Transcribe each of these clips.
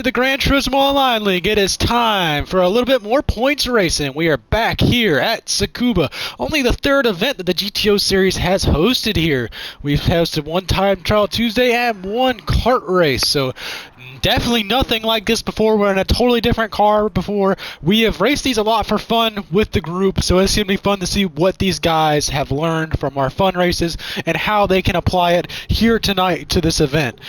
The Gran Turismo Online League. It is time for a little bit more points racing. We are back here at Tsukuba. Only the third event that the GTO series has hosted here. We've hosted one time trial Tuesday and one kart race. So definitely nothing like this before. We're in a totally different car before. We have raced these a lot for fun with the group, so it's going to be fun to see what these guys have learned from our fun races and how they can apply it here tonight to this event.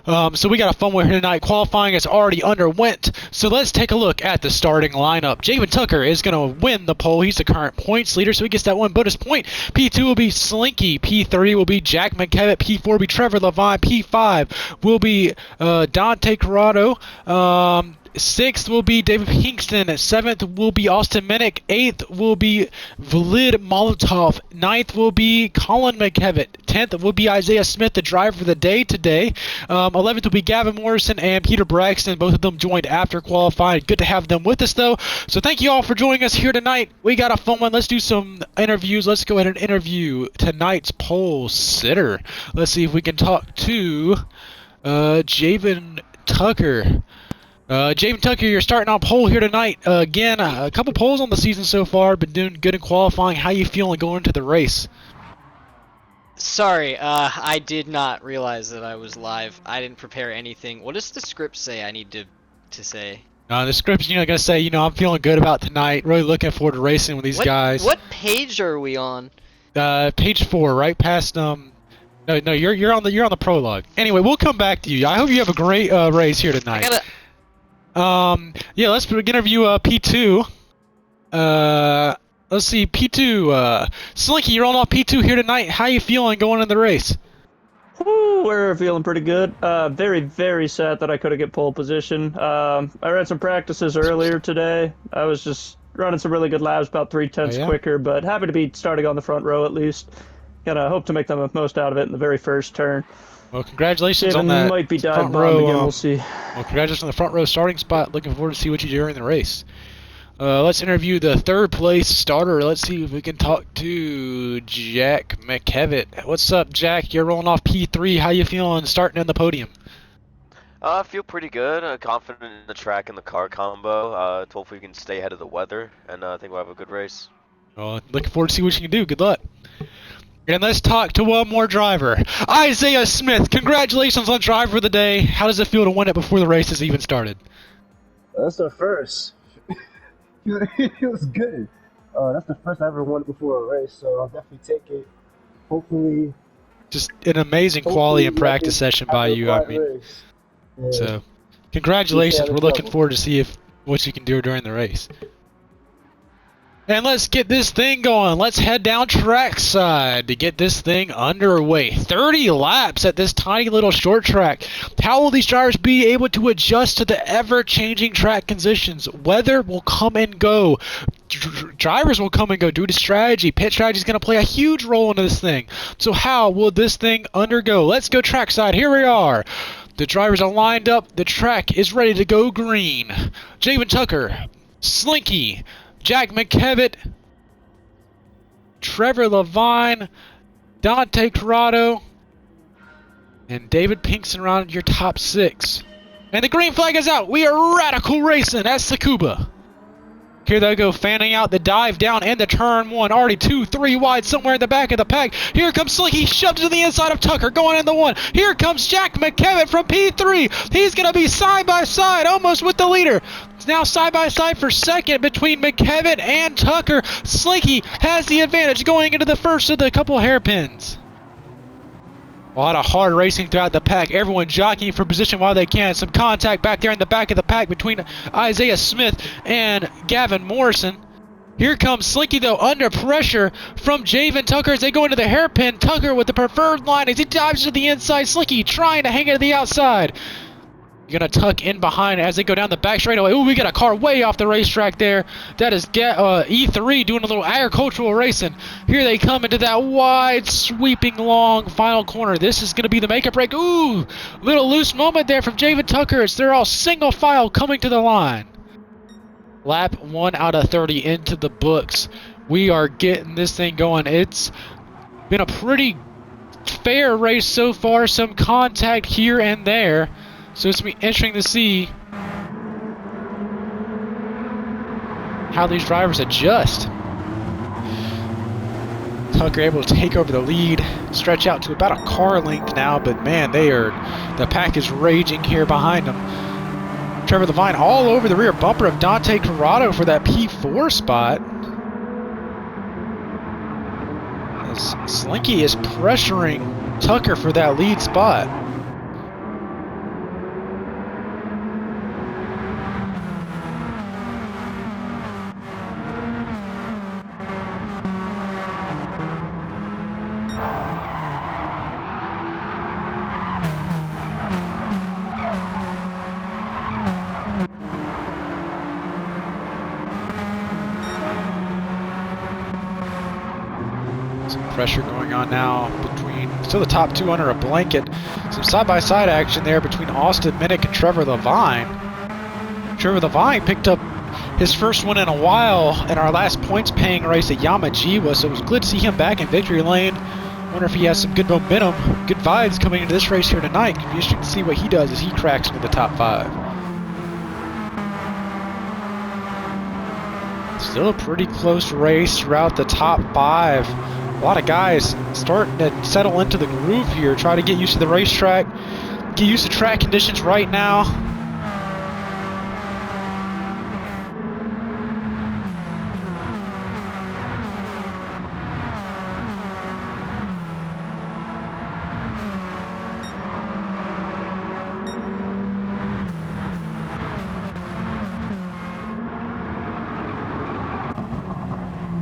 So we got a fun one here tonight. Qualifying has already underwent, so let's take a look at the starting lineup. Javen Tucker is going to win the pole. He's the current points leader, so he gets that one bonus point. P2 will be Slinky. P3 will be Jack McKevitt. P4 will be Trevor Levine. P5 will be Dante Corrado. 6th will be David Pinkston. 7th will be Austin Minnick. 8th will be Valid Molotov. 9th will be Colin McKevitt. 10th will be Isaiah Smith, the driver of the day today. 11th will be Gavin Morrison and Peter Braxton. Both of them joined after qualifying. Good to have them with us, though. So thank you all for joining us here tonight. We got a fun one. Let's do some interviews. Let's go ahead and interview tonight's pole sitter. Let's see if we can talk to Javen Tucker. Javen Tucker, you're starting on pole here tonight. Again, a couple poles on the season so far. Been doing good in qualifying. How you feeling going into the race? Sorry, I did not realize that I was live. I didn't prepare anything. What does the script say I need to say? The script's, gonna say, I'm feeling good about tonight. Really looking forward to racing with these guys. What page are we on? Page 4, right past No, you're on the prologue. Anyway, we'll come back to you. I hope you have a great race here tonight. Yeah, let's interview P2. Let's see, P2. Slinky, you're on off P2 here tonight. How you feeling going in the race? Woo, we're feeling pretty good. Very, very sad that I couldn't get pole position. I ran some practices earlier today. I was just running some really good laps, about 3/10 quicker, but happy to be starting on the front row at least. Gonna hope to make the most out of it in the very first turn. Well, congratulations on that might be front row. Again, we'll see. Well, congratulations on the front row starting spot. Looking forward to see what you do during the race. Let's interview the third place starter. Let's see if we can talk to Jack McKevitt. What's up, Jack? You're rolling off P3. How you feeling starting in the podium? I feel pretty good. Confident in the track and the car combo. Hopefully we can stay ahead of the weather, and I think we'll have a good race. Well, looking forward to see what you can do. Good luck. And let's talk to one more driver, Isaiah Smith. Congratulations on driver of the day. How does it feel to win it before the race has even started? That's the first. It was good. That's the first I ever won before a race, so I'll definitely take it. Hopefully. Just an amazing quality and practice session by you. I mean, yeah. So congratulations. We're looking forward to see what you can do during the race. And let's get this thing going. Let's head down trackside to get this thing underway. 30 laps at this tiny little short track. How will these drivers be able to adjust to the ever-changing track conditions? Weather will come and go. Drivers will come and go due to strategy. Pit strategy is going to play a huge role into this thing. So how will this thing undergo? Let's go trackside. Here we are. The drivers are lined up. The track is ready to go green. Javen Tucker, Slinky, Jack McKevitt, Trevor Levine, Dante Corrado, and David Pinkston rounded your top 6. And the green flag is out. We are radical racing at Tsukuba. Here they go, fanning out the dive down into turn 1. Already 2, 3 wide, somewhere in the back of the pack. Here comes Slinky, shoved to the inside of Tucker, going in the 1. Here comes Jack McKevitt from P3. He's going to be side by side, almost with the leader. It's now side by side for second between McKevitt and Tucker. Slinky has the advantage going into the first of the couple hairpins. A lot of hard racing throughout the pack. Everyone jockeying for position while they can. Some contact back there in the back of the pack between Isaiah Smith and Gavin Morrison. Here comes Slinky, though, under pressure from Javen Tucker as they go into the hairpin. Tucker with the preferred line as he dives to the inside. Slinky trying to hang it to the outside. You're going to tuck in behind as they go down the back straightaway. Ooh, we got a car way off the racetrack there. That is E3 doing a little agricultural racing. Here they come into that wide, sweeping, long final corner. This is going to be the make-up break. Ooh, little loose moment there from Javen Tucker. They're all single file coming to the line. Lap 1 out of 30 into the books. We are getting this thing going. It's been a pretty fair race so far. Some contact here and there. So it's going to be interesting to see how these drivers adjust. Tucker able to take over the lead, stretch out to about a car length now, but man, the pack is raging here behind them. Trevor Levine all over the rear bumper of Dante Corrado for that P4 spot. As Slinky is pressuring Tucker for that lead spot. Pressure going on now between still the top two under a blanket. Some side-by-side action there between Austin Minnick and Trevor Levine. Trevor Levine picked up his first one in a while in our last points-paying race at Yamajiwa, so it was good to see him back in victory lane. Wonder if he has some good momentum, good vibes coming into this race here tonight. It'll be interesting to see what he does as he cracks into the top 5. Still a pretty close race throughout the top 5. A lot of guys starting to settle into the groove here, try to get used to the racetrack, get used to track conditions right now.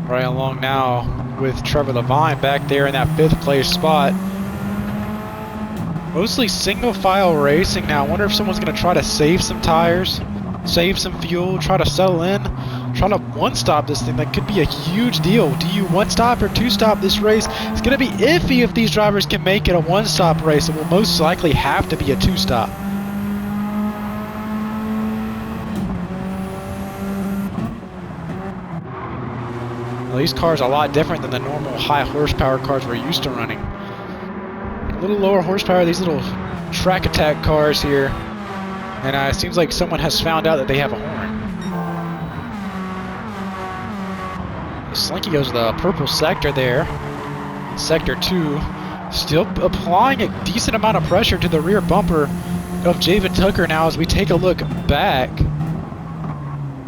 Right along now with Trevor Levine back there in that 5th place spot. Mostly single file racing now. I wonder if someone's going to try to save some tires, save some fuel, try to settle in, try to one-stop this thing. That could be a huge deal. Do you one-stop or two-stop this race? It's going to be iffy if these drivers can make it a one-stop race. It will most likely have to be a two-stop. Well, these cars are a lot different than the normal high horsepower cars we're used to running. A little lower horsepower, these little track attack cars here. And it seems like someone has found out that they have a horn. Slinky goes to the purple sector there. Sector 2. Still applying a decent amount of pressure to the rear bumper of Javen Tucker now as we take a look back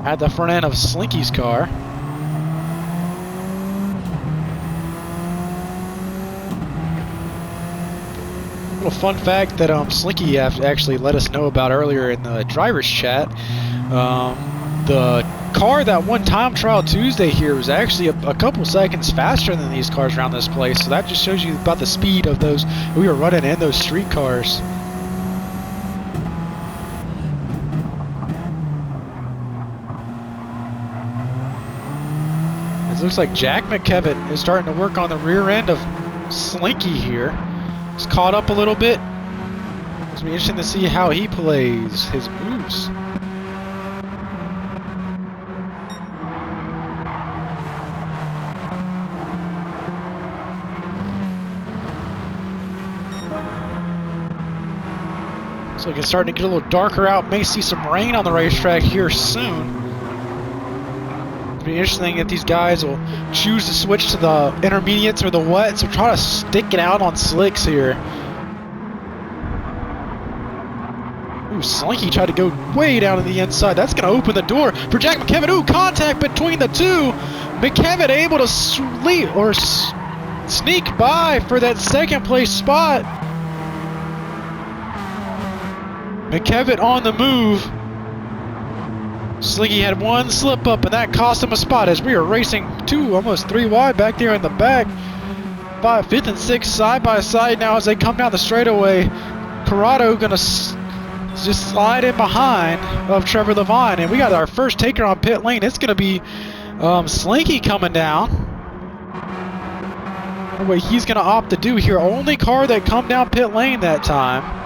at the front end of Slinky's car. Little fun fact that Slinky actually let us know about earlier in the driver's chat. The car that won Time Trial Tuesday here was actually a couple seconds faster than these cars around this place, so that just shows you about the speed of those we were running in those street cars. It looks like Jack McKevitt is starting to work on the rear end of Slinky here. He's caught up a little bit. It's going to be interesting to see how he plays his moves. So it's starting to get a little darker out. May see some rain on the racetrack here soon. It'll be interesting if these guys will choose to switch to the intermediates or the wets or try to stick it out on slicks here. Ooh, Slinky tried to go way down to the inside. That's going to open the door for Jack McKevitt. Ooh, contact between the two. McKevitt able to sneak by for that 2nd place spot. McKevitt on the move. Slinky had one slip up and that cost him a spot as we are racing 2, almost 3 wide back there in the back. 5th and 6th side by side now as they come down the straightaway. Corrado gonna just slide in behind of Trevor Levine, and we got our first taker on pit lane. It's gonna be Slinky coming down. What he's gonna opt to do here, only car that come down pit lane that time.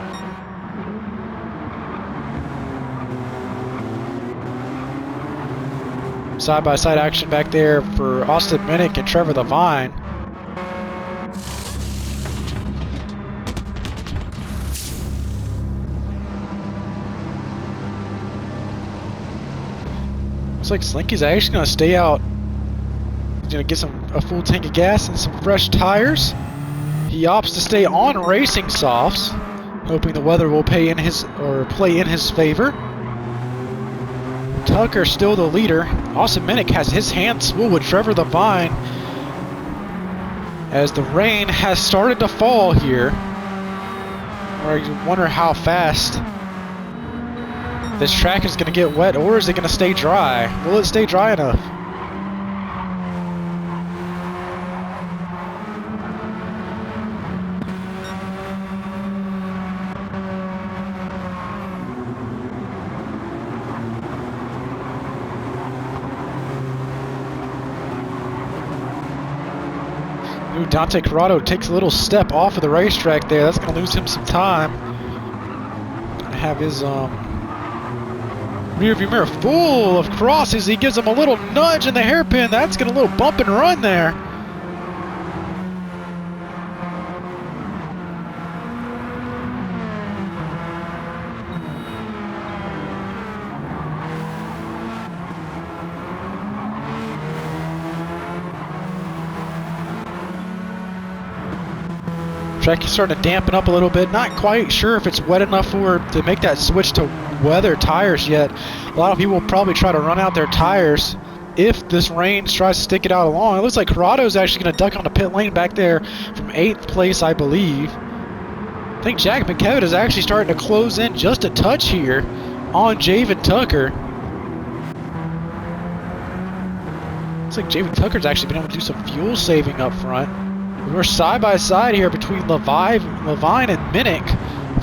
Side-by-side action back there for Austin Minnick and Trevor Levine. Looks like Slinky's actually going to stay out. He's going to get a full tank of gas and some fresh tires. He opts to stay on racing softs, hoping the weather will play in his favor. Tucker still the leader. Austin Minnick has his hands full with Trevor Levine as the rain has started to fall here. Or you wonder how fast this track is going to get wet, or is it going to stay dry? Will it stay dry enough? Ooh, Dante Corrado takes a little step off of the racetrack there. That's going to lose him some time. Have his rear view mirror full of crosses. He gives him a little nudge in the hairpin. That's going to a little bump and run there. Track is starting to dampen up a little bit. Not quite sure if it's wet enough to make that switch to weather tires yet. A lot of people will probably try to run out their tires if this rain tries to stick it out along. It looks like Corrado's actually going to duck on the pit lane back there from 8th place, I believe. I think Jack McKevitt is actually starting to close in just a touch here on Javen Tucker. Looks like Javen Tucker's actually been able to do some fuel saving up front. We're side by side here between Levine and Minnick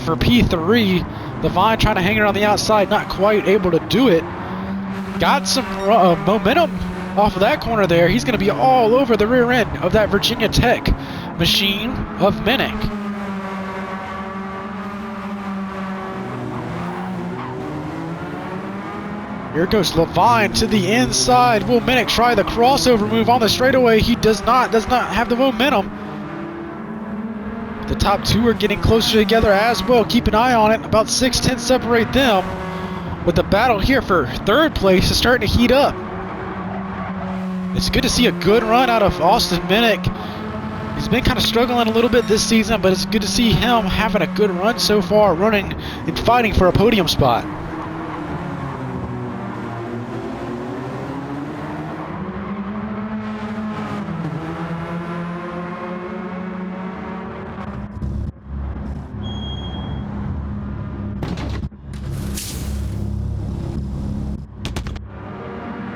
for P3. Levine trying to hang around the outside, not quite able to do it. Got some momentum off of that corner there. He's going to be all over the rear end of that Virginia Tech machine of Minnick. Here goes Levine to the inside. Will Minnick try the crossover move on the straightaway? He does not have the momentum. The top two are getting closer together as well. Keep an eye on it. About 6 tenths separate them. But the battle here for 3rd place is starting to heat up. It's good to see a good run out of Austin Minnick. He's been kind of struggling a little bit this season, but it's good to see him having a good run so far, running and fighting for a podium spot.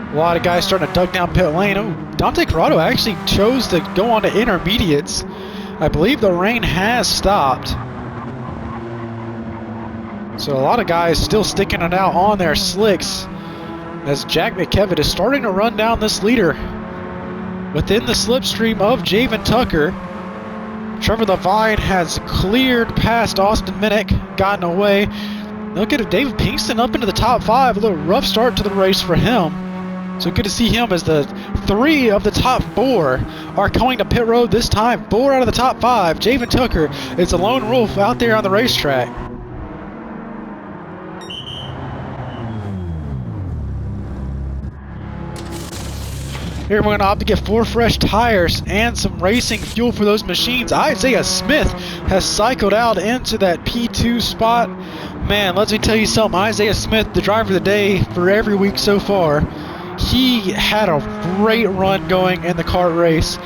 A lot of guys starting to duck down pit lane. Oh, Dante Corrado actually chose to go on to intermediates. I believe the rain has stopped. So a lot of guys still sticking it out on their slicks as Jack McKevitt is starting to run down this leader within the slipstream of Javen Tucker. Trevor Levine has cleared past Austin Minnick, gotten away. Look at David Pinkston up into the top 5. A little rough start to the race for him. So good to see him as the 3 of the top 4 are going to pit road this time. 4 out of the top 5. Javen Tucker is the lone wolf out there on the racetrack. Here we're going to opt to get 4 fresh tires and some racing fuel for those machines. Isaiah Smith has cycled out into that P2 spot. Man, let me tell you something. Isaiah Smith, the driver of the day for every week so far. He had a great run going in the kart race.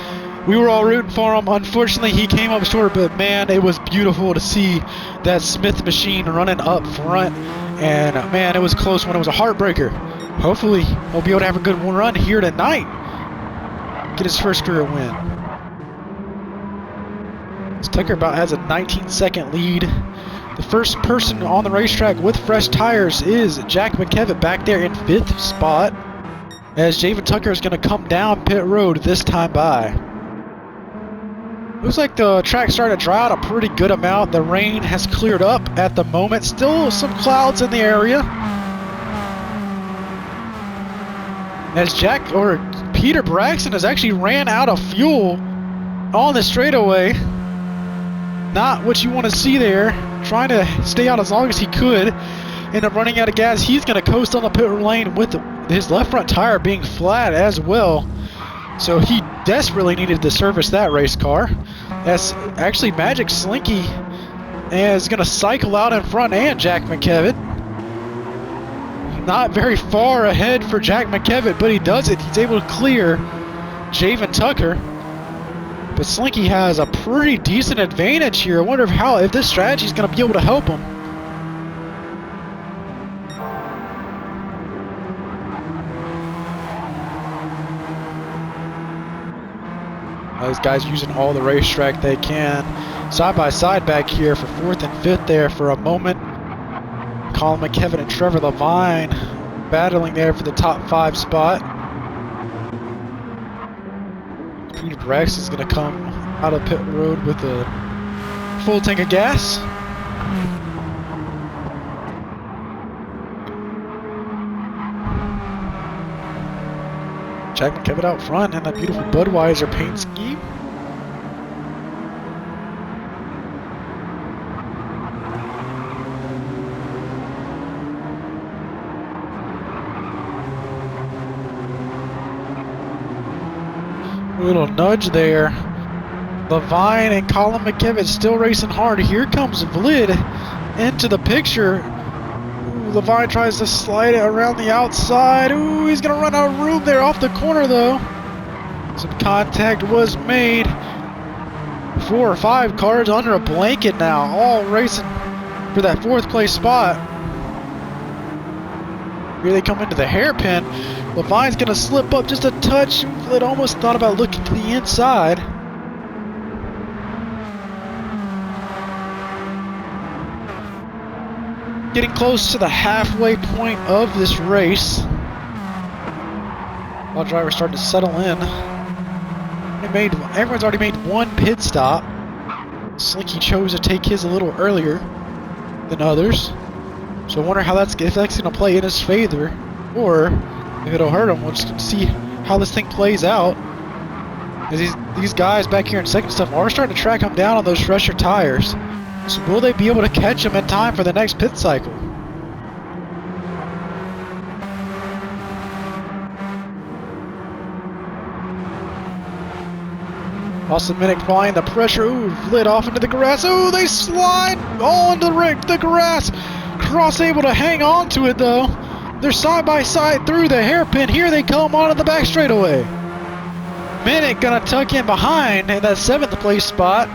We were all rooting for him. Unfortunately, he came up short, but man, it was beautiful to see that Smith machine running up front. And man, it was close when it was a heartbreaker. Hopefully, he'll be able to have a good run here tonight. Get his first career win. This Tucker about has a 19-second lead. The first person on the racetrack with fresh tires is Jack McKevitt back there in 5th spot, as Javen Tucker is going to come down pit road this time by. Looks like the track's starting to dry out a pretty good amount. The rain has cleared up at the moment. Still some clouds in the area. As Peter Braxton has actually ran out of fuel on the straightaway. Not what you want to see there. Trying to stay out as long as he could. End up running out of gas. He's going to coast on the pit lane with his left front tire being flat as well. So he desperately needed to service that race car. That's actually Magic Slinky is going to cycle out in front and Jack McKevitt. Not very far ahead for Jack McKevitt, but he does it. He's able to clear Javen Tucker. But Slinky has a pretty decent advantage here. I wonder if this strategy is going to be able to help him. Those guys using all the racetrack they can. Side by side back here for 4th and 5th there for a moment. Colin McKevitt and Trevor Levine battling there for the top 5 spot. Peter Rex is going to come out of pit road with a full tank of gas. Jack McKevitt out front and that beautiful Budweiser paint scheme. A little nudge there. Levine and Colin McKevitt still racing hard. Here comes Vlid into the picture. Ooh, Levine tries to slide it around the outside. Ooh, he's going to run out of room there off the corner though. Some contact was made. 4 or 5 cars under a blanket now, all racing for that 4th place spot. Here they come into the hairpin. Levine's going to slip up just a touch. Vlid almost thought about looking to the inside. Getting close to the halfway point of this race. While drivers starting to settle in. Everyone's already made 1 pit stop. Slinky chose to take his a little earlier than others. So I wonder how if that's going to play in his favor, or if it'll hurt him. We'll just see how this thing plays out. As these guys back here in second stuff are starting to track him down on those fresher tires. So will they be able to catch him in time for the next pit cycle? Austin Minnick applying the pressure. Ooh, Vlid off into the grass. Ooh, they slide all into the grass. Cross able to hang on to it though. They're side by side through the hairpin. Here they come onto the back straightaway. Minnick gonna tuck in behind in that 7th place spot.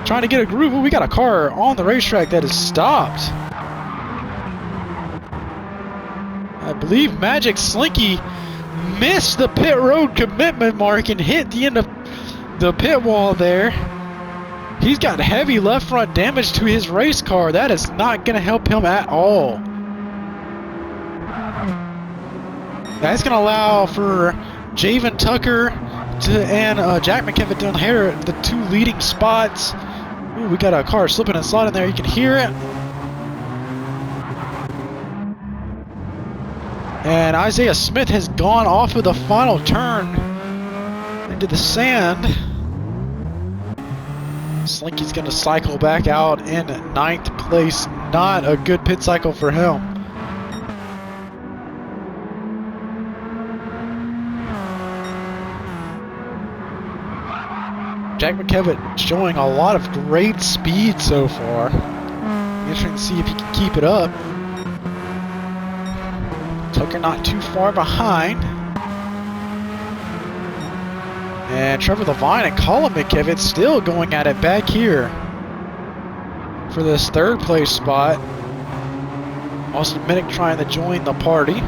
Trying to get a groove. Ooh, we got a car on the racetrack that is stopped. I believe Magic Slinky missed the pit road commitment mark and hit the end of the pit wall there. He's got heavy left front damage to his race car. That is not going to help him at all. That's going to allow for Javen Tucker and Jack McKevitt to inherit the 2 leading spots. Ooh, we got a car slipping and sliding there. You can hear it. And Isaiah Smith has gone off of the final turn into the sand. Slinky's going to cycle back out in 9th place. Not a good pit cycle for him. Jack McKevitt showing a lot of great speed so far. Interesting to see if he can keep it up. Tucker not too far behind. And Trevor Levine and Colin McKevitt still going at it back here for this 3rd place spot. Austin Minnick trying to join the party.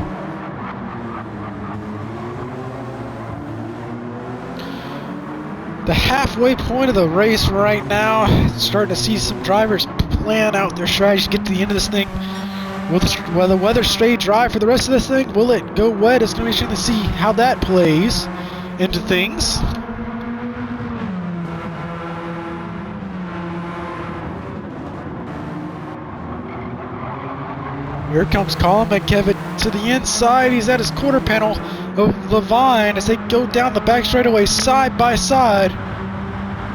The halfway point of the race right now. Starting to see some drivers plan out their strategy to get to the end of this thing. Will the weather stay dry for the rest of this thing? Will it go wet? It's going to be interesting to see how that plays into things. Here comes Colin McKevitt to the inside. He's at his quarter panel of Levine as they go down the back straightaway side by side.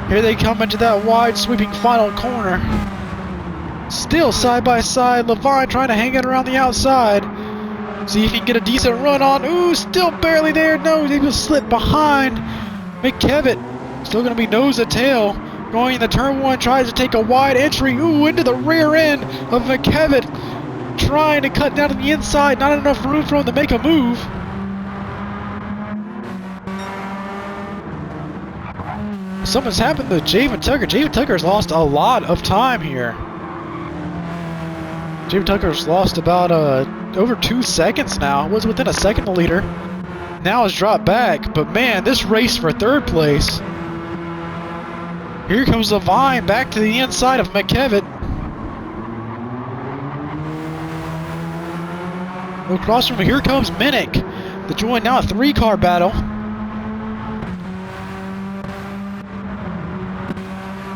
Here they come into that wide sweeping final corner. Still side by side. Levine trying to hang it around the outside. See if he can get a decent run on. Ooh, still barely there. No, he will slip behind McKevitt. Still going to be nose to tail. Going into turn 1, tries to take a wide entry. Ooh, into the rear end of McKevitt. Trying to cut down to the inside. Not enough room for him to make a move. Something's happened to Javen Tucker. Javen Tucker's lost a lot of time here. Javen Tucker's lost about over 2 seconds now. Was within a second of the leader. Now has dropped back. But man, this race for 3rd place. Here comes Levine back to the inside of McKevitt. Across from here comes Minnick to join now a 3-car battle.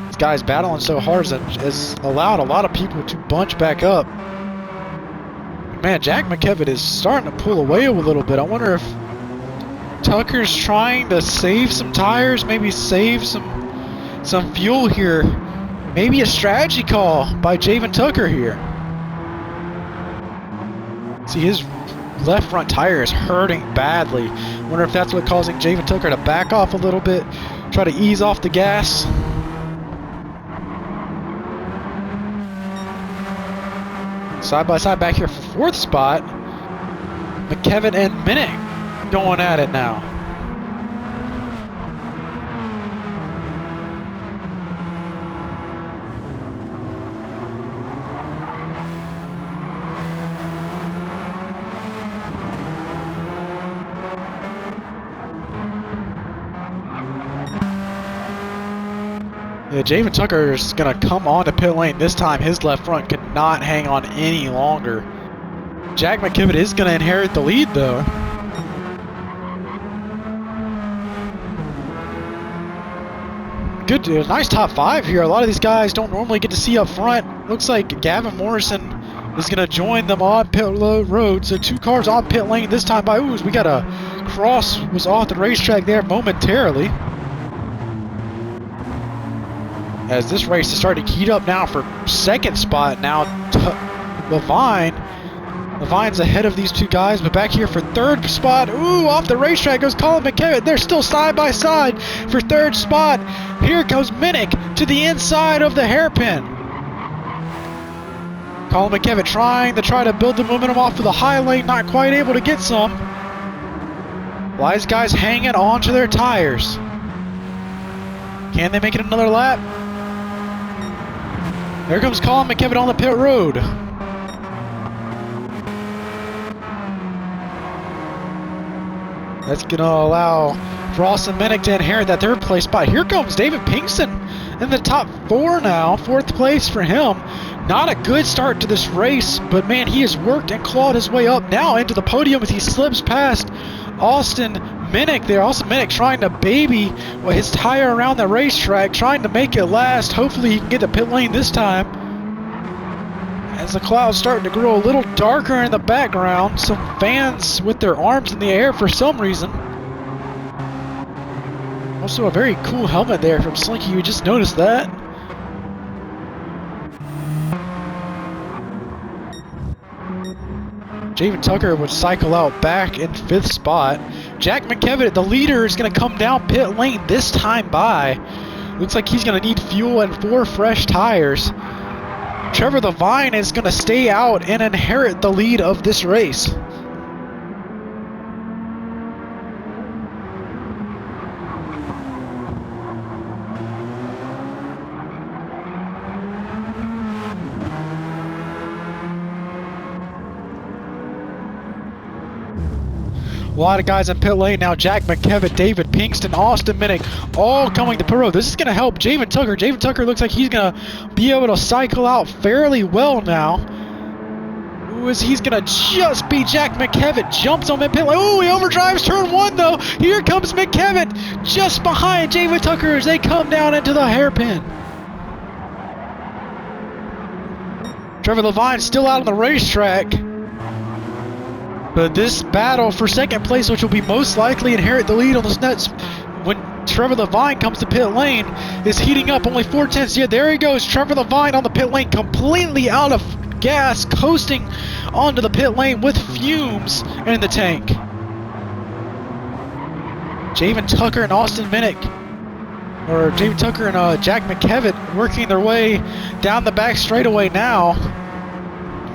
This guy's battling so hard has allowed a lot of people to bunch back up. Man, Jack McKevitt is starting to pull away a little bit. I wonder if Tucker's trying to save some tires, maybe save some fuel here. Maybe a strategy call by Javen Tucker here. See, his left front tire is hurting badly. Wonder if that's what's causing Javen Tucker to back off a little bit, try to ease off the gas. Side by side back here for 4th spot. McKevitt and Minnick going at it now. Yeah, Javen Tucker is going to come on to pit lane this time. His left front could not hang on any longer. Jack McKevitt is going to inherit the lead, though. Good, nice top 5 here. A lot of these guys don't normally get to see up front. Looks like Gavin Morrison is going to join them on pit road. So 2 cars on pit lane this time by Ooze. We got a cross was off the racetrack there momentarily. As this race is starting to heat up now for 2nd spot. Now Levine's ahead of these 2 guys, but back here for 3rd spot. Ooh, off the racetrack goes Colin McKevitt. They're still side by side for 3rd spot. Here goes Minnick to the inside of the hairpin. Colin McKevitt trying to build the momentum off of the high lane, not quite able to get some. Well, these guys hanging onto their tires. Can they make it another lap? There comes Colin McKevitt on the pit road. That's going to allow Frost and Minnick to inherit that 3rd place spot. Here comes David Pinkston in the top 4 now. 4th place for him. Not a good start to this race, but man, he has worked and clawed his way up now into the podium as he slips past Austin Minnick there. Austin Minnick trying to baby his tire around the racetrack, trying to make it last. Hopefully he can get to pit lane this time. As the clouds starting to grow a little darker in the background, some fans with their arms in the air for some reason. Also a very cool helmet there from Slinky, you just noticed that. Javen Tucker would cycle out back in 5th spot. Jack McKevitt, the leader, is going to come down pit lane this time by. Looks like he's going to need fuel and 4 fresh tires. Trevor Levine is going to stay out and inherit the lead of this race. A lot of guys in pit lane now. Jack McKevitt, David Pinkston, Austin Minnick, all coming to pit road. This is going to help Javen Tucker. Javen Tucker looks like he's going to be able to cycle out fairly well now. Ooh, as he's going to just beat Jack McKevitt. Jumps on pit lane. Oh, he overdrives turn 1 though. Here comes McKevitt just behind Javen Tucker as they come down into the hairpin. Trevor Levine still out on the racetrack. But this battle for 2nd place, which will be most likely inherit the lead on this nets when Trevor Levine comes to pit lane, is heating up. Only 4 tenths. Yeah, there he goes. Trevor Levine on the pit lane, completely out of of gas, coasting onto the pit lane with fumes in the tank. Javen Tucker and Austin Minnick, or Javen Tucker and Jack McKevitt, working their way down the back straightaway now.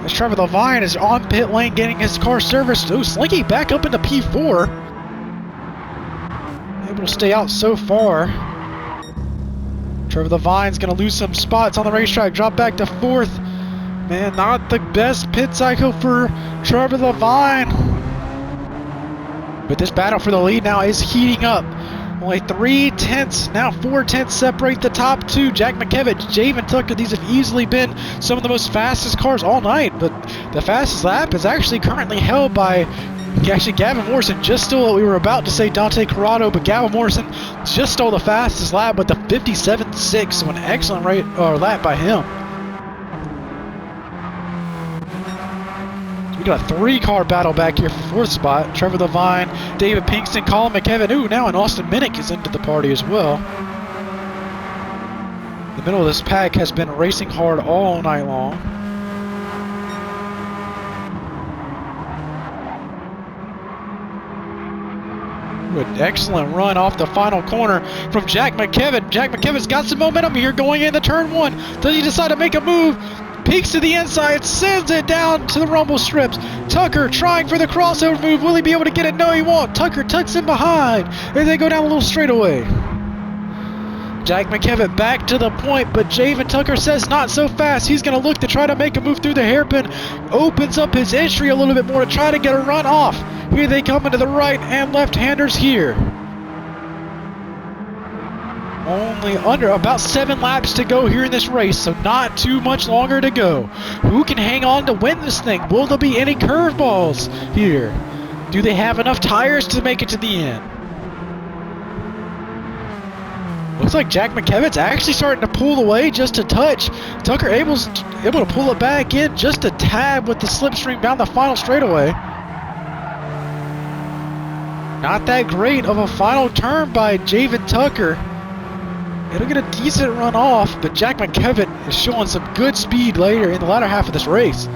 As Trevor Levine is on pit lane getting his car serviced. Oh, Slinky back up into P4. Able to stay out so far. Trevor Levine's going to lose some spots on the racetrack. Drop back to 4th. Man, not the best pit cycle for Trevor Levine. But this battle for the lead now is heating up. Only 3 tenths, now 4 tenths separate the top two. Jack McKevitt, Javen Tucker, these have easily been some of the most fastest cars all night. But the fastest lap is actually currently held by Gavin Morrison. Just stole what we were about to say, Dante Corrado, but Gavin Morrison just stole the fastest lap with the 57.6, so an excellent lap by him. We got a 3-car battle back here for 4th spot. Trevor Levine, David Pinkston, Colin McKevitt. Ooh, now and Austin Minnick is into the party as well. The middle of this pack has been racing hard all night long. Ooh, an excellent run off the final corner from Jack McKevitt. Jack McKevitt's got some momentum here going into turn 1. Does he decide to make a move? Peeks to the inside, sends it down to the rumble strips. Tucker trying for the crossover move. Will he be able to get it? No, he won't. Tucker tucks him behind. And they go down a little straightaway. Jack McKevitt back to the point, but Javen Tucker says not so fast. He's going to look to try to make a move through the hairpin. Opens up his entry a little bit more to try to get a run off. Here they come into the right and left-handers here. Only under about 7 laps to go here in this race, so not too much longer to go. Who can hang on to win this thing? Will there be any curveballs here? Do they have enough tires to make it to the end? Looks like Jack McKevitt's actually starting to pull away just a touch. Tucker able to pull it back in just a tad with the slipstream down the final straightaway. Not that great of a final turn by Javen Tucker. It'll get a decent run off, but Jack McKevitt is showing some good speed later in the latter half of this race.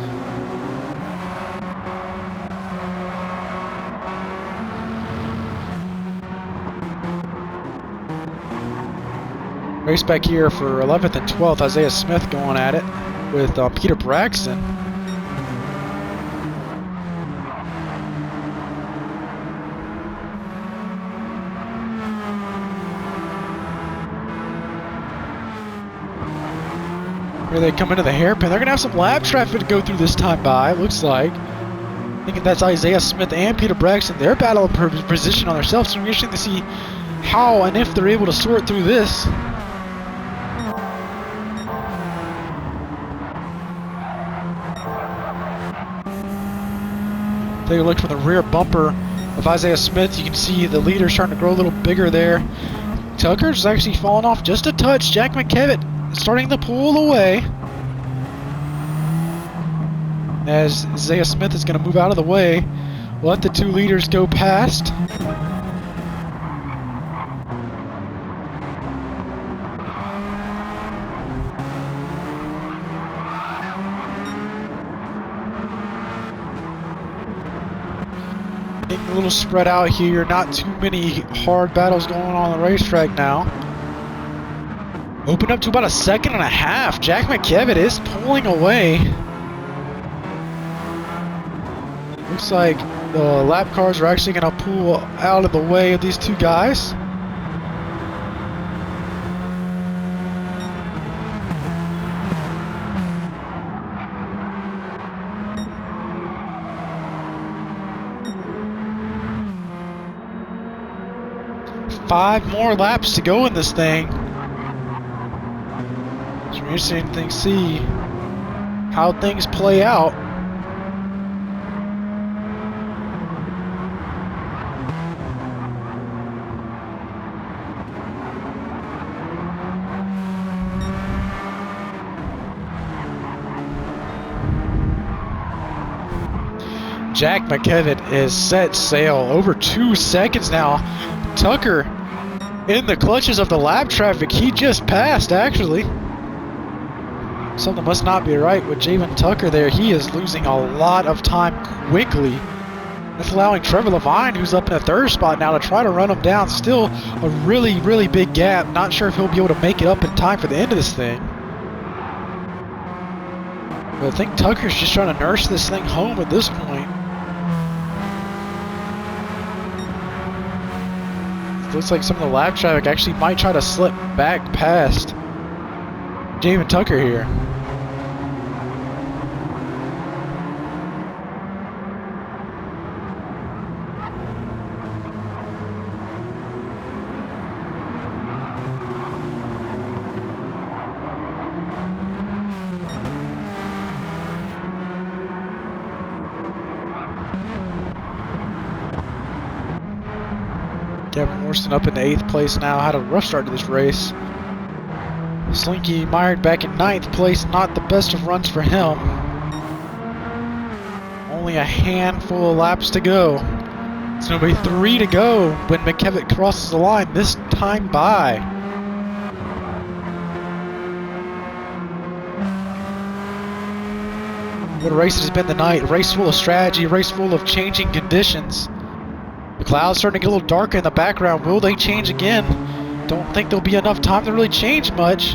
Race back here for 11th and 12th. Isaiah Smith going at it with Peter Braxton. Here they come into the hairpin. They're going to have some lap traffic to go through this time by, it looks like. I think that's Isaiah Smith and Peter Braxton. They're battling position on themselves, so we're interesting to see how and if they're able to sort through this. Take a look from the rear bumper of Isaiah Smith. You can see the leader starting to grow a little bigger there. Tucker's actually falling off just a touch. Jack McKevitt starting to pull away as Isaiah Smith is going to move out of the way. Let the 2 leaders go past. Getting a little spread out here, not too many hard battles going on the racetrack now. Open up to about 1.5 seconds. Jack McKevitt is pulling away. Looks like the lap cars are actually going to pull out of the way of these 2 guys. Five more laps to go in this thing. It's interesting to see how things play out. Jack McKevitt is set sail over 2 seconds now. Tucker in the clutches of the lap traffic. He just passed, actually. Something must not be right with Javen Tucker there. He is losing a lot of time quickly. That's allowing Trevor Levine, who's up in a third spot now, to try to run him down. Still a really, really big gap. Not sure if he'll be able to make it up in time for the end of this thing. But I think Tucker's just trying to nurse this thing home at this point. It looks like some of the lap traffic actually might try to slip back past Javen Tucker here. Gavin Morrison up in the 8th place now. Had a rough start to this race. Slinky mired back in 9th place. Not the best of runs for him. Only a handful of laps to go. It's going to be 3 to go when McKevitt crosses the line this time by. What a race it has been tonight. A race full of strategy, a race full of changing conditions. The clouds starting to get a little darker in the background. Will they change again? Don't think there'll be enough time to really change much.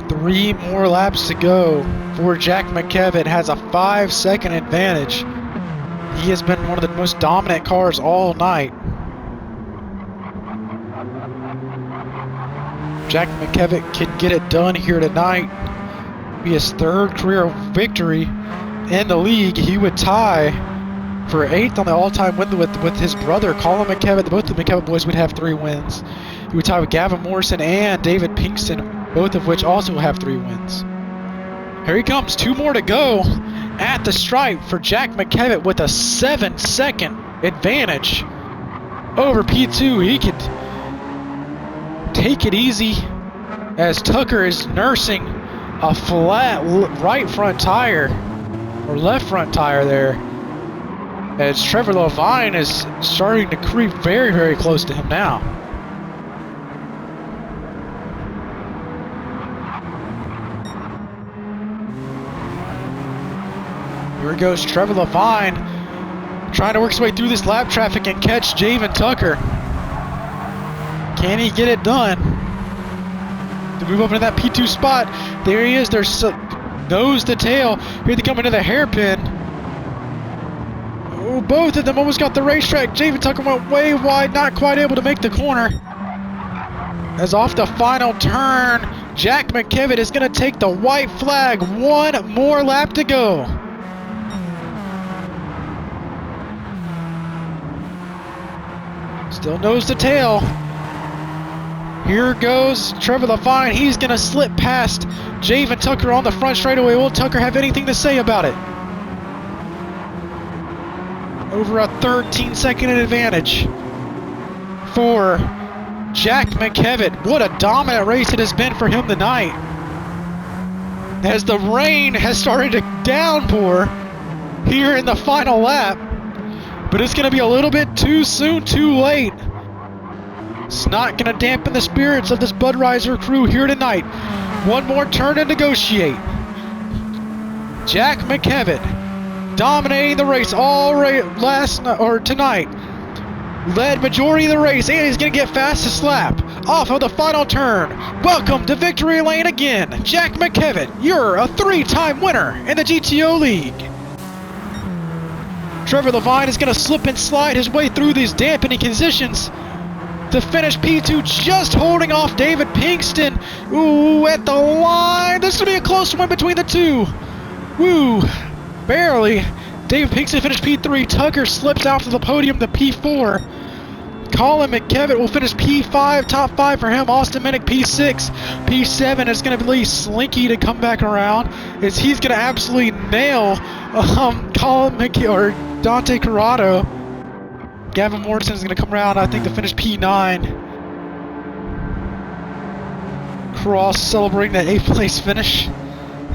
Three more laps to go for Jack McKevitt. Has a 5-second advantage. He has been one of the most dominant cars all night. Jack McKevitt can get it done here tonight. Be his 3rd career victory in the league. He would tie for 8th on the all-time win with his brother Colin McKevitt. Both the McKevitt boys would have 3 wins. He would tie with Gavin Morrison and David Pinkston, both of which also have 3 wins. Here he comes, 2 more to go at the stripe for Jack McKevitt with a 7-second advantage over P2. He could take it easy as Tucker is nursing a flat right front tire, or left front tire there, as Trevor Levine is starting to creep very, very close to him now. Here goes Trevor Levine, trying to work his way through this lap traffic and catch Javen Tucker. Can he get it done? To move up into that P2 spot. There he is. There's nose to tail. Here they come into the hairpin. Oh, both of them almost got the racetrack. Javen Tucker went way wide, not quite able to make the corner. As off the final turn, Jack McKevitt is going to take the white flag. 1 more lap to go. Still nose to tail. Here goes Trevor Levine. He's going to slip past Javen Tucker on the front straightaway. Will Tucker have anything to say about it? Over a 13-second advantage for Jack McKevitt. What a dominant race it has been for him tonight. As the rain has started to downpour here in the final lap. But it's going to be a little bit too soon, too late. It's not going to dampen the spirits of this Budweiser crew here tonight. 1 more turn to negotiate. Jack McKevitt dominating the race tonight. Led majority of the race, and he's going to get fastest lap off of the final turn. Welcome to victory lane again. Jack McKevitt, you're a 3-time winner in the GTO League. Trevor Levine is going to slip and slide his way through these dampening conditions to finish P2, just holding off David Pinkston. Ooh, at the line. This will be a close one between the two. Woo, barely. David Pinkston finished P3. Tucker slips out to the podium to P4. Colin McKevitt will finish P5, top 5 for him. Austin Minnick P6. P7 is going to be Slinky to come back around, as he's going to absolutely nail Colin McKevitt or Dante Corrado. Gavin Morrison is going to come around, I think, to finish P9. Cross celebrating that 8th place finish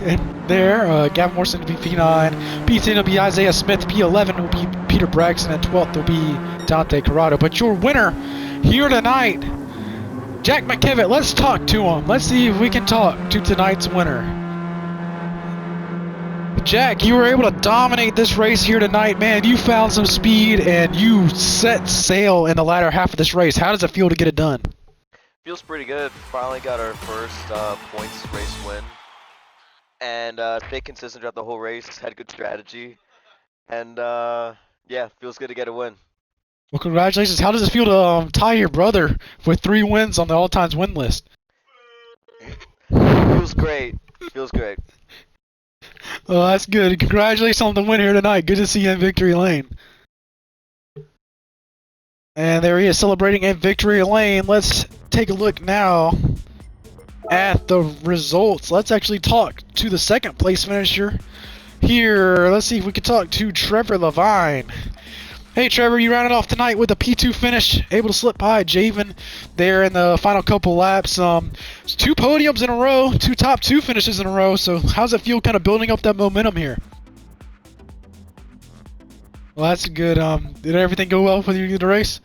And there, Gavin Morrison will be P9, P10 will be Isaiah Smith, P11 will be Peter Braxton, and 12th will be Dante Corrado. But your winner here tonight, Jack McKevitt, let's talk to him. Let's see if we can talk to tonight's winner. Jack, you were able to dominate this race here tonight, man. You found some speed and you set sail in the latter half of this race. How does it feel to get it done? Feels pretty good. Finally got our first points race win. And stayed consistent throughout the whole race. Had good strategy. And yeah, feels good to get a win. Well, congratulations. How does it feel to tie your brother with 3 wins on the all-times win list? Feels great. Feels great. Oh, that's good. Congratulations on the win here tonight. Good to see you in victory lane. And there he is celebrating in victory lane. Let's take a look now at the results. Let's actually talk to the second place finisher here. Let's see if we can talk to Trevor Levine. Hey Trevor, you rounded off tonight with a P2 finish, able to slip by Javen there in the final couple laps. 2 podiums in a row, 2 top 2 finishes in a row, so how's it feel kind of building up that momentum here? Well, that's good. Did everything go well for you in the race?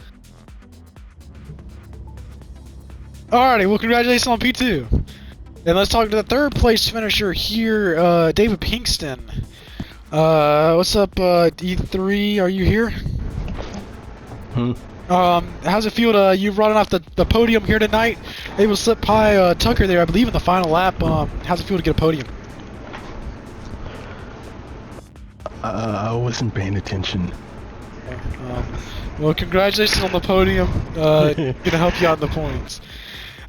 Alrighty, well congratulations on P2. And let's talk to the third place finisher here, David Pinkston. What's up, E3? Are you here? How's it feel to you running off the podium here tonight? Able to slip by Tucker there, I believe, in the final lap. How's it feel to get a podium? I wasn't paying attention. Well, congratulations on the podium. Gonna help you out in the points.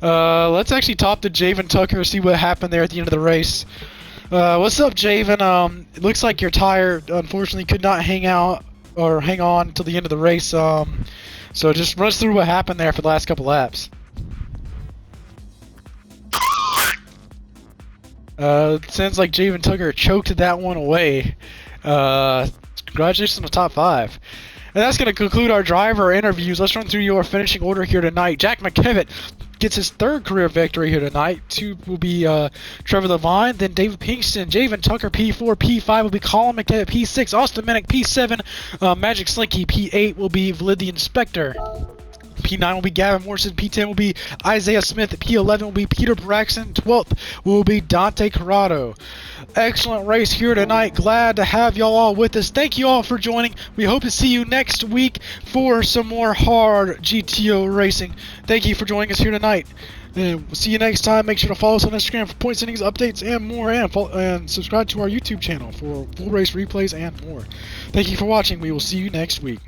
Let's actually talk to Javen Tucker, see what happened there at the end of the race. What's up, Javen? It looks like your tire, unfortunately, could not hang on until the end of the race. So just run us through what happened there for the last couple laps. Sounds like Javen Tucker choked that one away. Congratulations on the top 5. And that's going to conclude our driver interviews. Let's run through your finishing order here tonight. Jack McKevitt gets his 3rd career victory here tonight. 2 will be Trevor Levine, then David Pinkston, Javen Tucker P4, P5 will be Colin McKevitt, P6, Austin Minnick P7, Magic Slinky P8 will be Valid the Inspector. P9 will be Gavin Morrison, P10 will be Isaiah Smith, P11 will be Peter Braxton, 12th will be Dante Corrado. Excellent race here tonight. Glad to have y'all all with us. Thank you all for joining. We hope to see you next week for some more hard GTO racing. Thank you for joining us here tonight. And we'll see you next time. Make sure to follow us on Instagram for point settings, updates, and more. And subscribe to our YouTube channel for full race replays and more. Thank you for watching. We will see you next week.